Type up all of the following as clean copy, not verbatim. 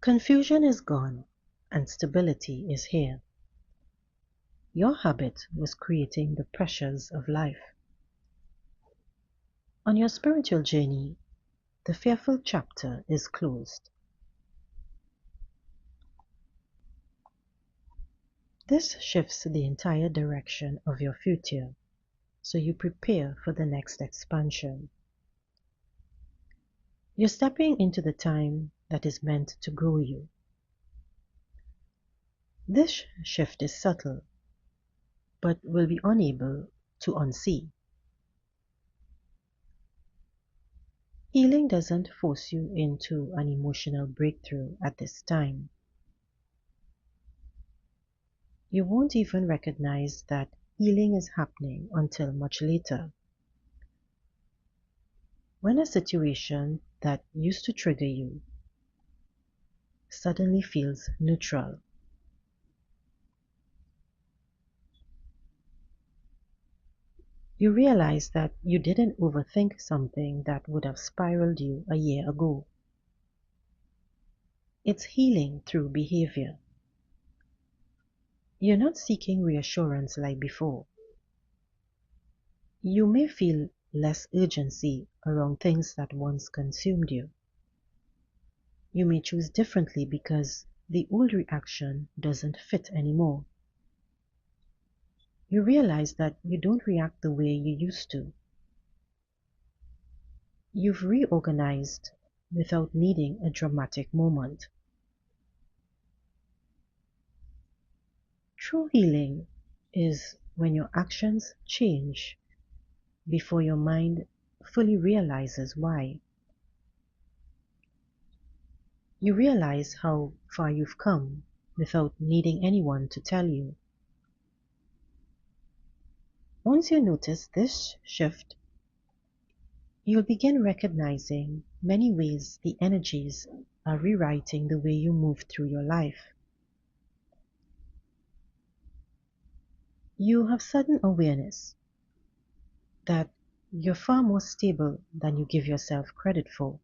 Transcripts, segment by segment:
Confusion is gone and stability is here. Your habit was creating the pressures of life. On your spiritual journey, the fearful chapter is closed. This shifts the entire direction of your future, so you prepare for the next expansion. You're stepping into the time that is meant to grow you. This shift is subtle, but will be unable to unsee. Healing doesn't force you into an emotional breakthrough at this time. You won't even recognize that healing is happening until much later. When a situation that used to trigger you suddenly feels neutral. You realize that you didn't overthink something that would have spiraled you a year ago. It's healing through behavior. You're not seeking reassurance like before. You may feel less urgency around things that once consumed you. You may choose differently because the old reaction doesn't fit anymore. You realize that you don't react the way you used to. You've reorganized without needing a dramatic moment. True healing is when your actions change before your mind fully realizes why. You realize how far you've come without needing anyone to tell you. Once you notice this shift, you'll begin recognizing many ways the energies are rewriting the way you move through your life. You have sudden awareness that you're far more stable than you give yourself credit for.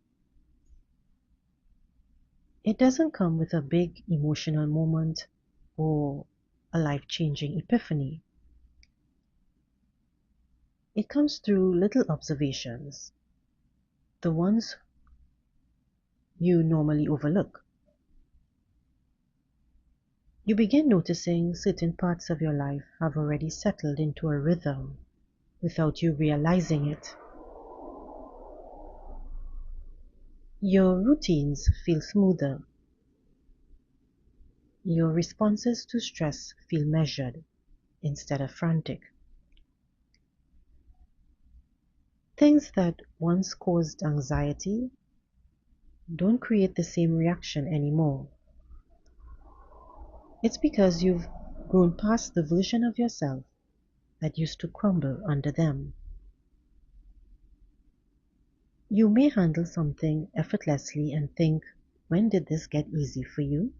It doesn't come with a big emotional moment or a life-changing epiphany. It comes through little observations, the ones you normally overlook. You begin noticing certain parts of your life have already settled into a rhythm without you realizing it. Your routines feel smoother. Your responses to stress feel measured instead of frantic. Things that once caused anxiety don't create the same reaction anymore. It's because you've grown past the version of yourself that used to crumble under them. You may handle something effortlessly and think, when did this get easy for you?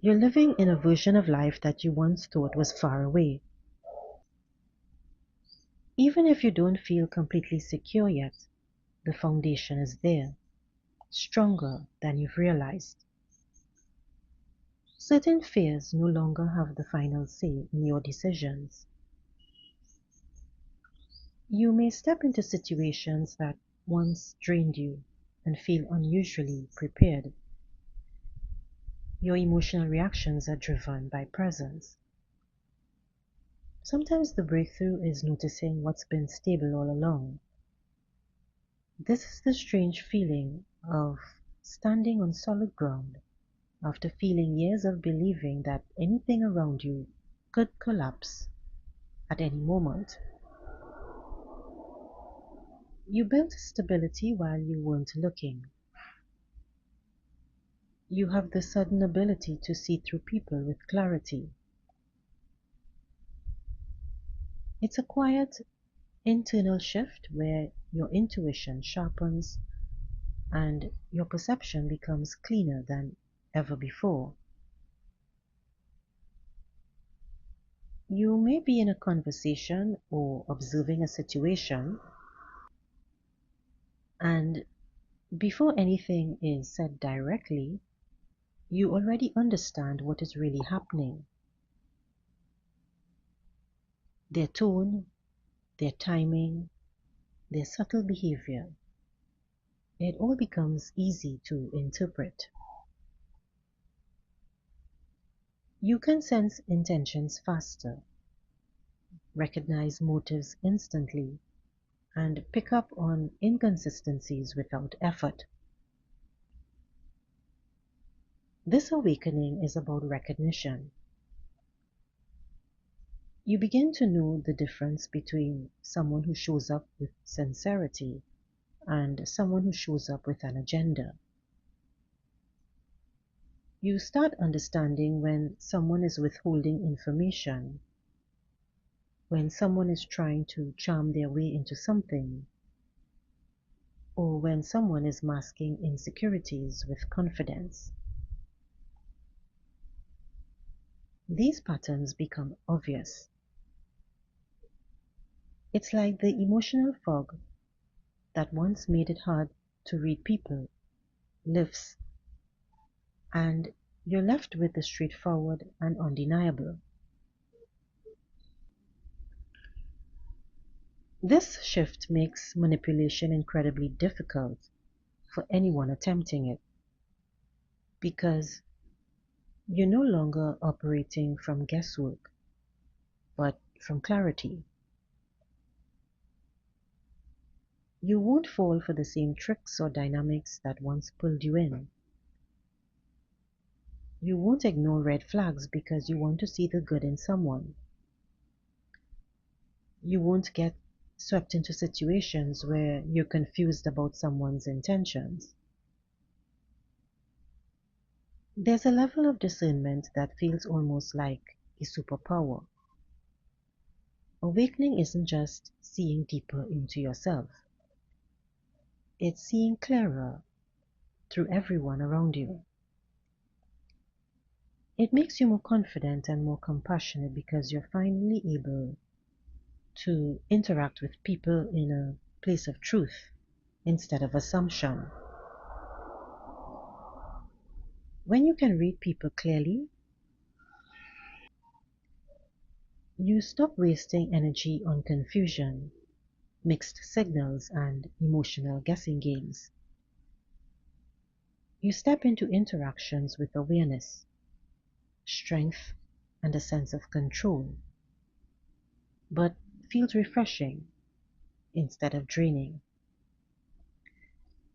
You're living in a version of life that you once thought was far away. Even if you don't feel completely secure yet, the foundation is there, stronger than you've realized. Certain fears no longer have the final say in your decisions. You may step into situations that once drained you and feel unusually prepared. Your emotional reactions are driven by presence. Sometimes the breakthrough is noticing what's been stable all along. This is the strange feeling of standing on solid ground after feeling years of believing that anything around you could collapse at any moment. You built stability while you weren't looking. You have the sudden ability to see through people with clarity. It's a quiet internal shift where your intuition sharpens and your perception becomes cleaner than ever before. You may be in a conversation or observing a situation, and Before anything is said directly, you already understand what is really happening. Their tone, their timing, their subtle behavior. It all becomes easy to interpret. You can sense intentions faster, recognize motives instantly, and pick up on inconsistencies without effort. This awakening is about recognition. You begin to know the difference between someone who shows up with sincerity and someone who shows up with an agenda. You start understanding when someone is withholding information, when someone is trying to charm their way into something, or when someone is masking insecurities with confidence. These patterns become obvious. It's like the emotional fog that once made it hard to read people lifts, and you're left with the straightforward and undeniable. This shift makes manipulation incredibly difficult for anyone attempting it because you're no longer operating from guesswork but from clarity. You won't fall for the same tricks or dynamics that once pulled you in. You won't ignore red flags because you want to see the good in someone. You won't get swept into situations where you're confused about someone's intentions. There's a level of discernment that feels almost like a superpower. Awakening isn't just seeing deeper into yourself, it's seeing clearer through everyone around you. It makes you more confident and more compassionate because you're finally able to interact with people in a place of truth instead of assumption. When you can read people clearly, you stop wasting energy on confusion, mixed signals, and emotional guessing games. You step into interactions with awareness, strength, and a sense of control, but feels refreshing instead of draining.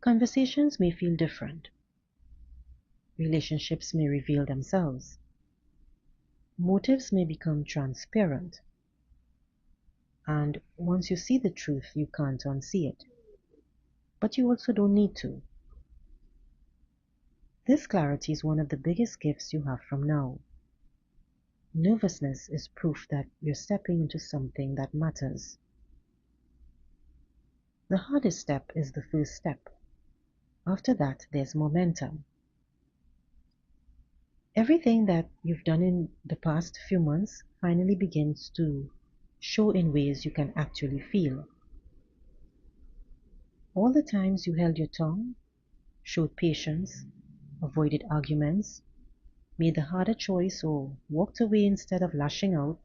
Conversations may feel different, relationships may reveal themselves, motives may become transparent, and once you see the truth, you can't unsee it. But you also don't need to. This clarity is one of the biggest gifts you have from now. Nervousness is proof that you're stepping into something that matters. The hardest step is the first step. After that, there's momentum. Everything that you've done in the past few months finally begins to show in ways you can actually feel. All the times you held your tongue, showed patience, avoided arguments, made the harder choice, or walked away instead of lashing out,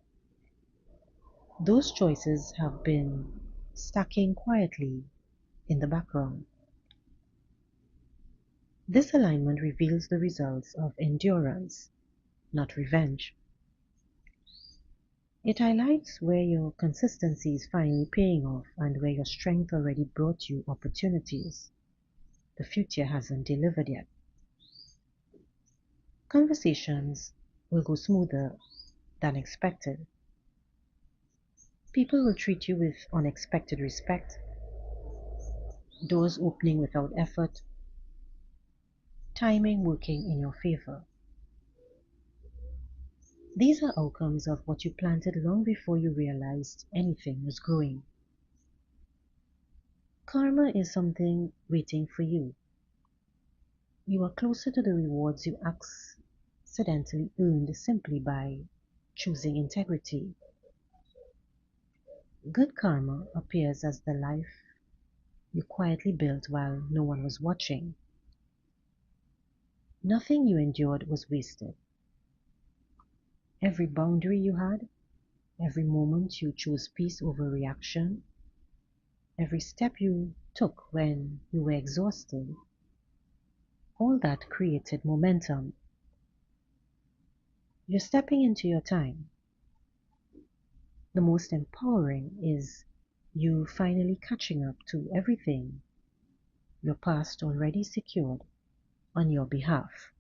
those choices have been stacking quietly in the background. This alignment reveals the results of endurance, not revenge. It highlights where your consistency is finally paying off and where your strength already brought you opportunities the future hasn't delivered yet. Conversations will go smoother than expected. People will treat you with unexpected respect, doors opening without effort, timing working in your favor. These are outcomes of what you planted long before you realized anything was growing. Karma is something waiting for you. You are closer to the rewards you accidentally earned simply by choosing integrity. Good karma appears as the life you quietly built while no one was watching. Nothing you endured was wasted. Every boundary you had, every moment you chose peace over reaction, every step you took when you were exhausted, all that created momentum. You're stepping into your time. The most empowering is you finally catching up to everything your past already secured on your behalf.